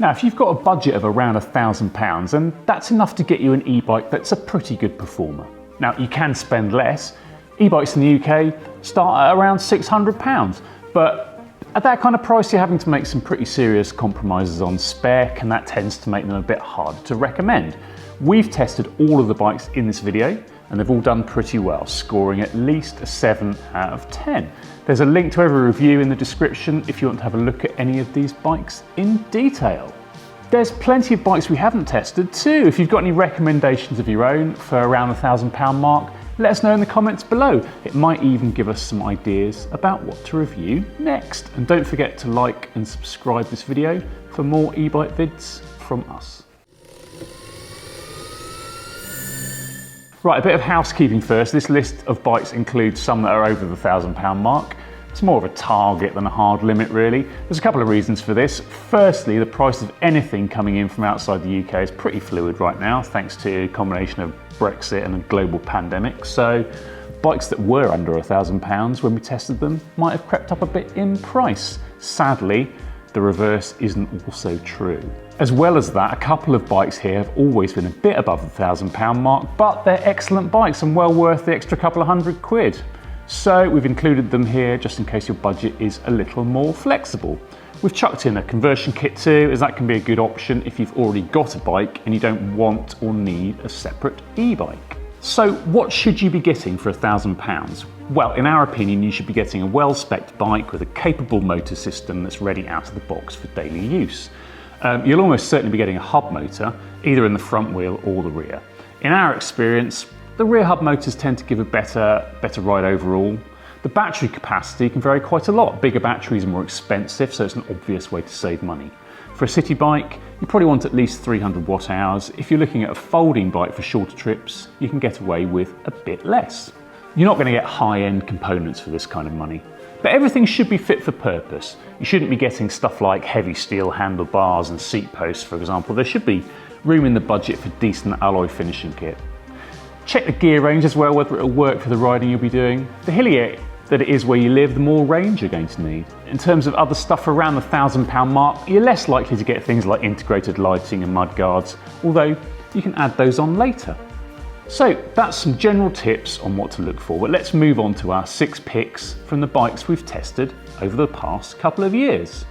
Now, if you've got a budget of around £1,000, then that's enough to get you an e-bike that's a pretty good performer. Now, you can spend less. E-bikes in the UK start at around £600, but at that kind of price, you're having to make some pretty serious compromises on spec, and that tends to make them a bit harder to recommend. We've tested all of the bikes in this video, and they've all done pretty well, scoring at least a 7 out of 10. There's a link to every review in the description if you want to have a look at any of these bikes in detail. There's plenty of bikes we haven't tested too. If you've got any recommendations of your own for around the £1,000 mark, let us know in the comments below. It might even give us some ideas about what to review next. And don't forget to like and subscribe this video for more e-bike vids from us. Right, a bit of housekeeping first. This list of bikes includes some that are over the £1,000 mark. It's more of a target than a hard limit, really. There's a couple of reasons for this. Firstly, the price of anything coming in from outside the UK is pretty fluid right now, thanks to a combination of Brexit and a global pandemic. So bikes that were under £1,000 when we tested them might have crept up a bit in price. Sadly, the reverse isn't also true. As well as that, a couple of bikes here have always been a bit above the £1,000 mark, but they're excellent bikes and well worth the extra couple of £100. So we've included them here just in case your budget is a little more flexible. We've chucked in a conversion kit too, as that can be a good option if you've already got a bike and you don't want or need a separate e-bike. So what should you be getting for £1,000? Well, in our opinion, you should be getting a well-spec'd bike with a capable motor system that's ready out of the box for daily use. You'll almost certainly be getting a hub motor, either in the front wheel or the rear. In our experience, the rear hub motors tend to give a better ride overall. The battery capacity can vary quite a lot. Bigger batteries are more expensive, so it's an obvious way to save money. For a city bike, you probably want at least 300 watt hours. If you're looking at a folding bike for shorter trips, you can get away with a bit less. You're not going to get high-end components for this kind of money, but everything should be fit for purpose. You shouldn't be getting stuff like heavy steel handlebars and seat posts, for example. There should be room in the budget for decent alloy finishing kit. Check the gear range as well, whether it'll work for the riding you'll be doing. The hillier that it is where you live, the more range you're going to need. In terms of other stuff around the £1,000 mark, you're less likely to get things like integrated lighting and mud guards, although you can add those on later. So that's some general tips on what to look for, but let's move on to our 6 picks from the bikes we've tested over the past couple of years.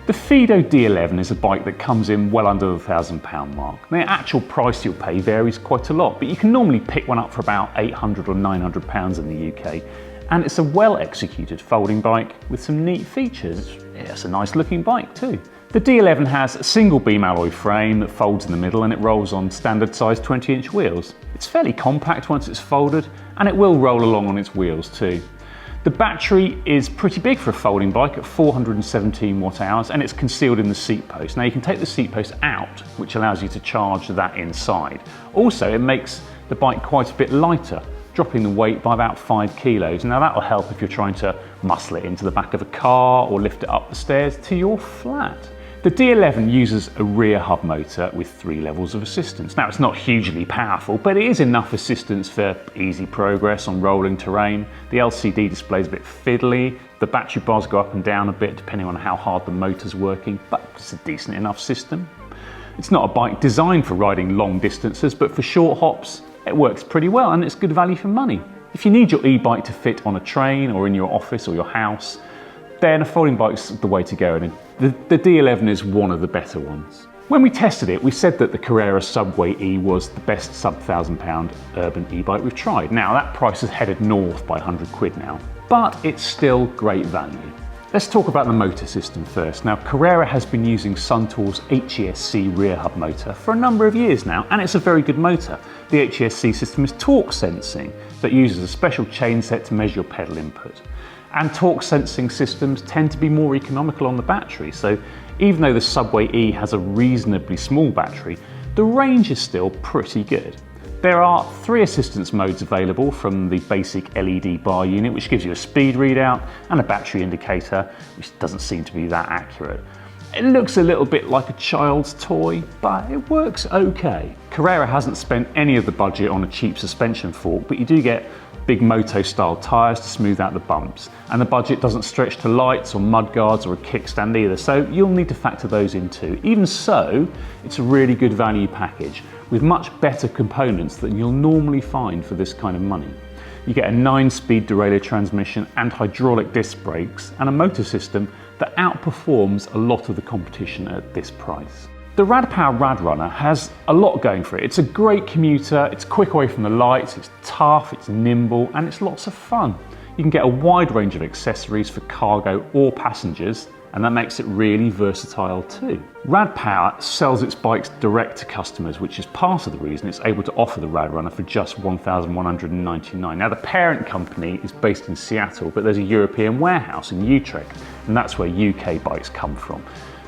The Fiido D11 is a bike that comes in well under the £1,000 mark. The actual price you'll pay varies quite a lot, but you can normally pick one up for about £800 or £900 in the UK. And it's a well-executed folding bike with some neat features. It's a nice looking bike too. The D11 has a single beam alloy frame that folds in the middle and it rolls on standard size 20-inch wheels. It's fairly compact once it's folded, and it will roll along on its wheels too. The battery is pretty big for a folding bike at 417 watt hours, and it's concealed in the seat post. Now you can take the seat post out, which allows you to charge that inside. Also, it makes the bike quite a bit lighter, dropping the weight by about 5 kilos. Now that will help if you're trying to muscle it into the back of a car or lift it up the stairs to your flat. The D11 uses a rear hub motor with 3 levels of assistance. Now it's not hugely powerful, but it is enough assistance for easy progress on rolling terrain. The LCD display is a bit fiddly. The battery bars go up and down a bit depending on how hard the motor's working, but it's a decent enough system. It's not a bike designed for riding long distances, but for short hops, it works pretty well and it's good value for money. If you need your e-bike to fit on a train or in your office or your house, then a folding bike's the way to go, and the D11 is one of the better ones. When we tested it, we said that the Carrera Subway E was the best sub £1,000 urban e-bike we've tried. Now that price has headed north by £100 now, but it's still great value. Let's talk about the motor system first. Now Carrera has been using Suntour's HESC rear hub motor for a number of years now, and it's a very good motor. The HESC system is torque sensing, that uses a special chain set to measure your pedal input. And torque sensing systems tend to be more economical on the battery, so even though the Subway E has a reasonably small battery, the range is still pretty good. There are 3 assistance modes available, from the basic LED bar unit, which gives you a speed readout, and a battery indicator, which doesn't seem to be that accurate. It looks a little bit like a child's toy, but it works okay. Carrera hasn't spent any of the budget on a cheap suspension fork, but you do get big moto style tyres to smooth out the bumps, and the budget doesn't stretch to lights or mud guards or a kickstand either, so you'll need to factor those in too. Even so, it's a really good value package with much better components than you'll normally find for this kind of money. You get a 9-speed derailleur transmission and hydraulic disc brakes and a motor system that outperforms a lot of the competition at this price. The Rad Power Radrunner has a lot going for it. It's a great commuter, it's quick away from the lights, it's tough, it's nimble, and it's lots of fun. You can get a wide range of accessories for cargo or passengers, and that makes it really versatile too. Rad Power sells its bikes direct to customers, which is part of the reason it's able to offer the Radrunner for just $1,199. Now, the parent company is based in Seattle, but there's a European warehouse in Utrecht, and that's where UK bikes come from.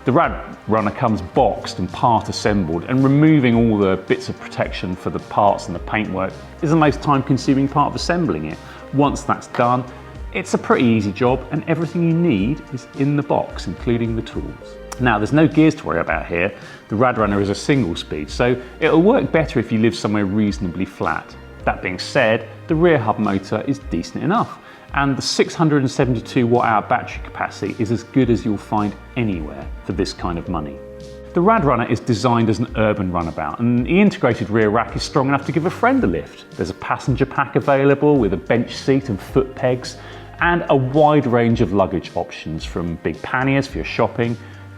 The Radrunner comes boxed and part assembled, and removing all the bits of protection for the parts and the paintwork is the most time-consuming part of assembling it. Once that's done, it's a pretty easy job, and everything you need is in the box, including the tools. Now, there's no gears to worry about here. The Radrunner is a single speed, so it'll work better if you live somewhere reasonably flat. That being said, the rear hub motor is decent enough, and the 672 watt-hour battery capacity is as good as you'll find anywhere for this kind of money. The Radrunner is designed as an urban runabout, and the integrated rear rack is strong enough to give a friend a lift. There's a passenger pack available with a bench seat and foot pegs, and a wide range of luggage options, from big panniers for your shopping,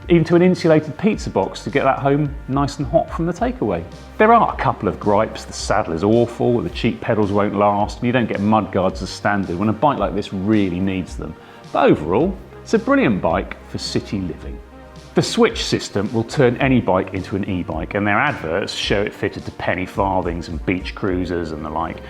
even to an insulated pizza box to get that home nice and hot from the takeaway. There are a couple of gripes. The saddle is awful, the cheap pedals won't last, and you don't get mud guards as standard when a bike like this really needs them. But overall, it's a brilliant bike for city living. The Swytch system will turn any bike into an e-bike, and their adverts show it fitted to penny farthings and beach cruisers and the like.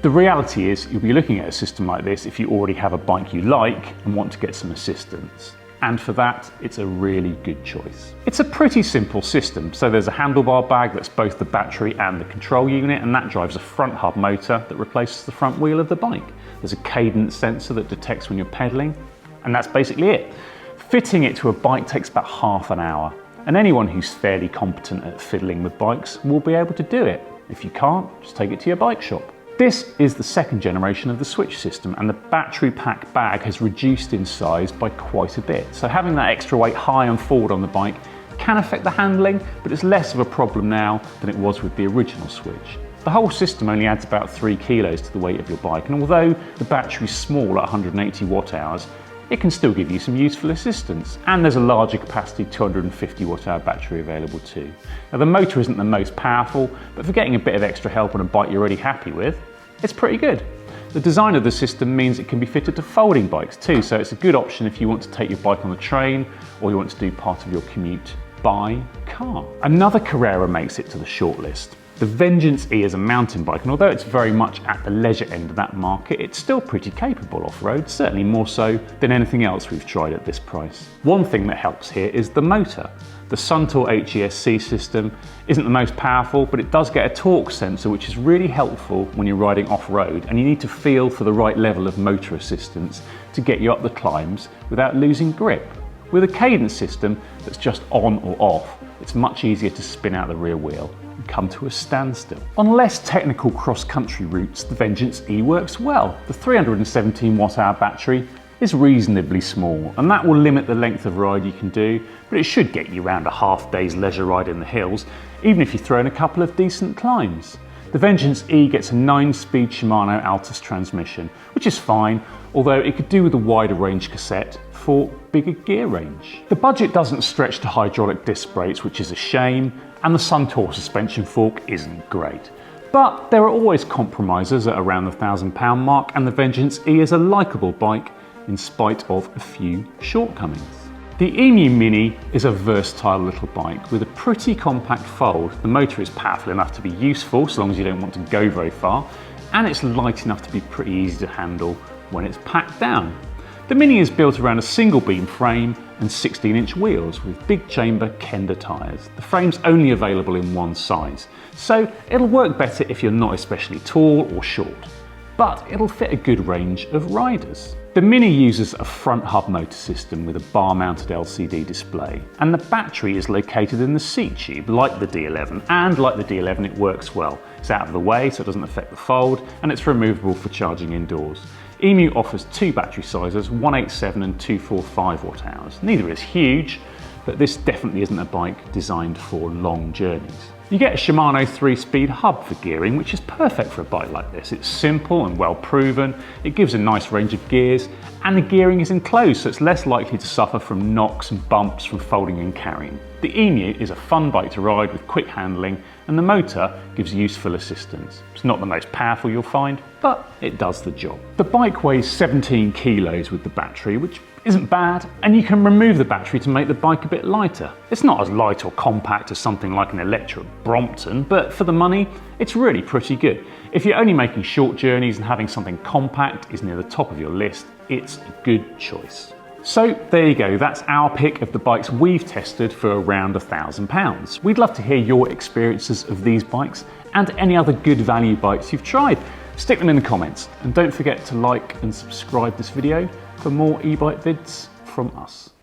The reality is you'll be looking at a system like this if you already have a bike you like and want to get some assistance. And for that, it's a really good choice. It's a pretty simple system. So there's a handlebar bag that's both the battery and the control unit, and that drives a front hub motor that replaces the front wheel of the bike. There's a cadence sensor that detects when you're pedaling, and that's basically it. Fitting it to a bike takes about half an hour, and anyone who's fairly competent at fiddling with bikes will be able to do it. If you can't, just take it to your bike shop. This is the second generation of the Swytch system, and the battery pack bag has reduced in size by quite a bit. So having that extra weight high and forward on the bike can affect the handling, but it's less of a problem now than it was with the original Swytch. The whole system only adds about 3 kilos to the weight of your bike, and although the battery's small at 180 watt hours, it can still give you some useful assistance. And there's a larger capacity 250 watt hour battery available too. Now, the motor isn't the most powerful, but for getting a bit of extra help on a bike you're already happy with, it's pretty good. The design of the system means it can be fitted to folding bikes too, so it's a good option if you want to take your bike on the train or you want to do part of your commute by car. Another Carrera makes it to the shortlist. The Vengeance E is a mountain bike, and although it's very much at the leisure end of that market, it's still pretty capable off-road, certainly more so than anything else we've tried at this price. One thing that helps here is the motor. The Suntour HESC system isn't the most powerful, but it does get a torque sensor, which is really helpful when you're riding off-road, and you need to feel for the right level of motor assistance to get you up the climbs without losing grip. With a cadence system that's just on or off, it's much easier to spin out the rear wheel and come to a standstill. On less technical cross-country routes, the Vengeance E works well. The 317 watt hour battery is reasonably small, and that will limit the length of ride you can do, but it should get you around a half day's leisure ride in the hills, even if you throw in a couple of decent climbs. The Vengeance E gets a 9-speed Shimano Altus transmission, which is fine, although it could do with a wider range cassette for bigger gear range. The budget doesn't stretch to hydraulic disc brakes, which is a shame, and the Suntour suspension fork isn't great. But there are always compromises at around the £1,000 mark, and the Vengeance E is a likeable bike in spite of a few shortcomings. The Emu Mini is a versatile little bike with a pretty compact fold. The motor is powerful enough to be useful so long as you don't want to go very far, and it's light enough to be pretty easy to handle when it's packed down. The Mini is built around a single beam frame and 16-inch wheels with big chamber Kenda tyres. The frame's only available in one size, so it'll work better if you're not especially tall or short. but it'll fit a good range of riders. The Mini uses a front hub motor system with a bar-mounted LCD display, and the battery is located in the seat tube like the D11, and like the D11 it works well. It's out of the way so it doesn't affect the fold, and it's removable for charging indoors. Emu offers two battery sizes, 187 and 245 watt hours. Neither is huge, but this definitely isn't a bike designed for long journeys. You get a Shimano 3-speed hub for gearing, which is perfect for a bike like this. It's simple and well proven, it gives a nice range of gears, and the gearing is enclosed so it's less likely to suffer from knocks and bumps from folding and carrying. The Emu is a fun bike to ride with quick handling, and the motor gives useful assistance. It's not the most powerful you'll find, but it does the job. The bike weighs 17 kilos with the battery, which isn't bad, and you can remove the battery to make the bike a bit lighter. It's not as light or compact as something like an electric Brompton, but for the money, it's really pretty good. If you're only making short journeys and having something compact is near the top of your list, it's a good choice. So there you go, that's our pick of the bikes we've tested for around £1,000. We'd love to hear your experiences of these bikes and any other good value bikes you've tried. Stick them in the comments, and don't forget to like and subscribe this video for more e-bike vids from us.